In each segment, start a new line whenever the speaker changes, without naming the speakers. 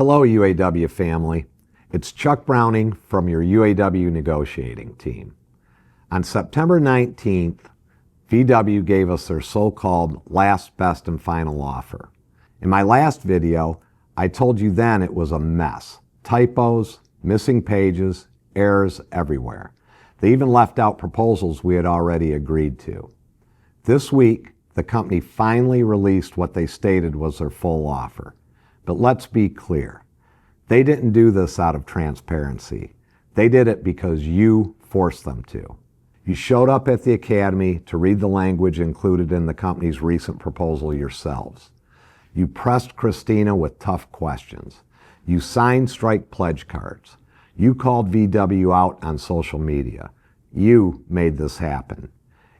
Hello, UAW family. It's Chuck Browning from your UAW negotiating team. On September 19th, VW gave us their so-called last, best, and final offer. In my last video, I told you then it was a mess. Typos, missing pages, errors everywhere. They even left out proposals we had already agreed to. This week, the company finally released what they stated was their full offer. But let's be clear. They didn't do this out of transparency. They did it because you forced them to. You showed up at the academy to read the language included in the company's recent proposal yourselves. You pressed Christina with tough questions. You signed strike pledge cards. You called VW out on social media. You made this happen.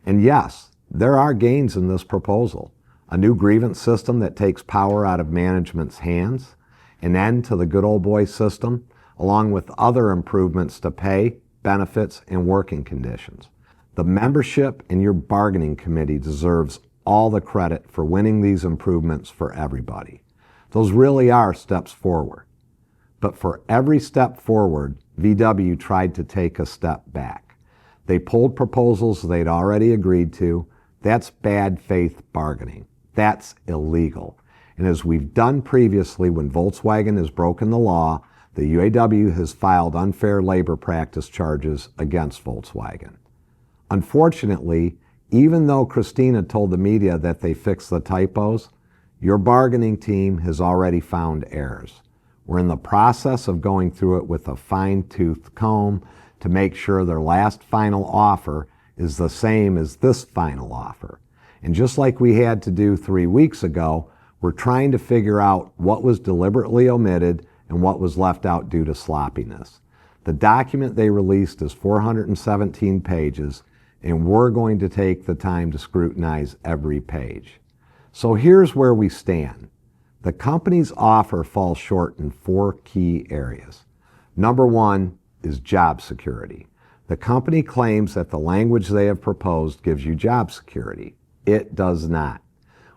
And yes, there are gains in this proposal. A new grievance system that takes power out of management's hands, an end to the good old boy system, along with other improvements to pay, benefits, and working conditions. The membership in your bargaining committee deserves all the credit for winning these improvements for everybody. Those really are steps forward. But for every step forward, VW tried to take a step back. They pulled proposals they'd already agreed to. That's bad faith bargaining. That's illegal. And as we've done previously when Volkswagen has broken the law, the UAW has filed unfair labor practice charges against Volkswagen. Unfortunately, even though Christina told the media that they fixed the typos, your bargaining team has already found errors. We're in the process of going through it with a fine-tooth comb to make sure their last final offer is the same as this final offer. And just like we had to do 3 weeks ago, we're trying to figure out what was deliberately omitted and what was left out due to sloppiness. The document they released is 417 pages, and we're going to take the time to scrutinize every page. So here's where we stand. The company's offer falls short in 4 key areas. Number 1 is job security. The company claims that the language they have proposed gives you job security. It does not.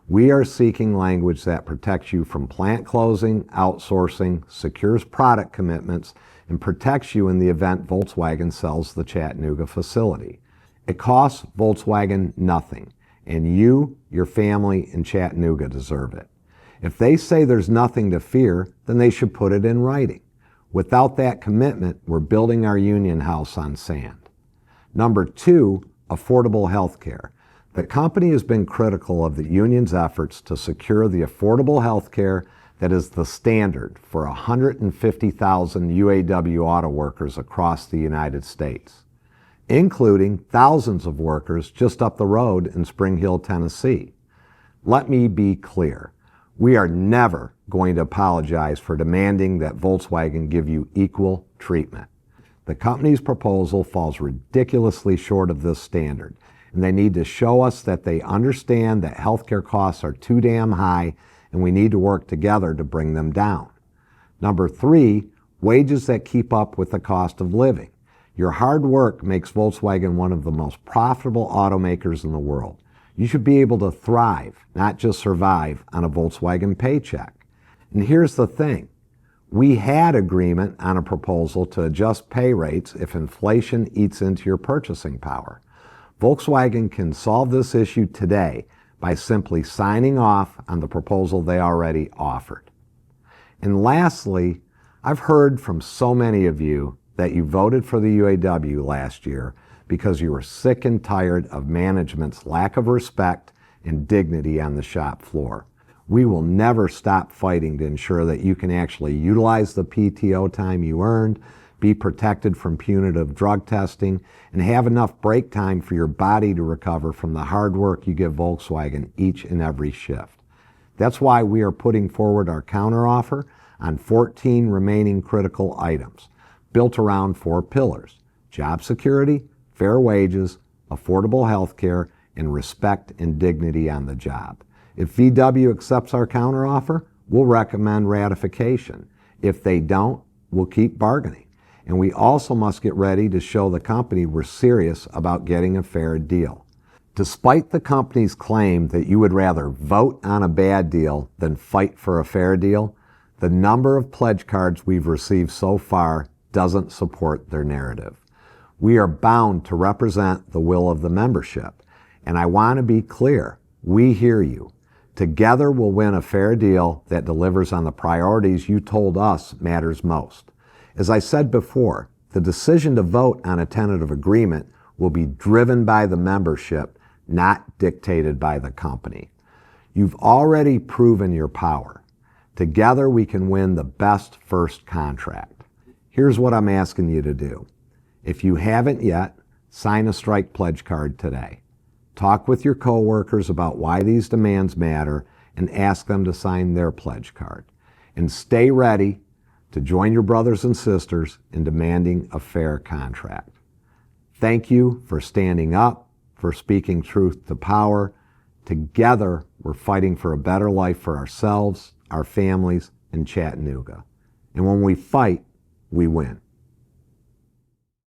We are seeking language that protects you from plant closing, outsourcing, secures product commitments, and protects you in the event Volkswagen sells the Chattanooga facility. It costs Volkswagen nothing, and you, your family, and Chattanooga deserve it. If they say there's nothing to fear, then they should put it in writing. Without that commitment, we're building our union house on sand. Number 2, affordable health care. The company has been critical of the union's efforts to secure the affordable health care that is the standard for 150,000 UAW auto workers across the United States, including thousands of workers just up the road in Spring Hill, Tennessee. Let me be clear. We are never going to apologize for demanding that Volkswagen give you equal treatment. The company's proposal falls ridiculously short of this standard, and they need to show us that they understand that healthcare costs are too damn high and we need to work together to bring them down. Number 3, wages that keep up with the cost of living. Your hard work makes Volkswagen one of the most profitable automakers in the world. You should be able to thrive, not just survive, on a Volkswagen paycheck. And here's the thing. We had agreement on a proposal to adjust pay rates if inflation eats into your purchasing power. Volkswagen can solve this issue today by simply signing off on the proposal they already offered. And lastly, I've heard from so many of you that you voted for the UAW last year because you were sick and tired of management's lack of respect and dignity on the shop floor. We will never stop fighting to ensure that you can actually utilize the PTO time you earned, be protected from punitive drug testing, and have enough break time for your body to recover from the hard work you give Volkswagen each and every shift. That's why we are putting forward our counteroffer on 14 remaining critical items, built around 4 pillars: job security, fair wages, affordable health care, and respect and dignity on the job. If VW accepts our counteroffer, we'll recommend ratification. If they don't, we'll keep bargaining. And we also must get ready to show the company we're serious about getting a fair deal. Despite the company's claim that you would rather vote on a bad deal than fight for a fair deal, The number of pledge cards we've received so far doesn't support their narrative. We are bound to represent the will of the membership. And I want to be clear, we hear you. Together we'll win a fair deal that delivers on the priorities you told us matters most. As I said before, the decision to vote on a tentative agreement will be driven by the membership, not dictated by the company. You've already proven your power. Together we can win the best first contract. Here's what I'm asking you to do. If you haven't yet, sign a strike pledge card today. Talk with your coworkers about why these demands matter and ask them to sign their pledge card. And stay ready to join your brothers and sisters in demanding a fair contract. Thank you for standing up, for speaking truth to power. Together, we're fighting for a better life for ourselves, our families, and Chattanooga. And when we fight, we win.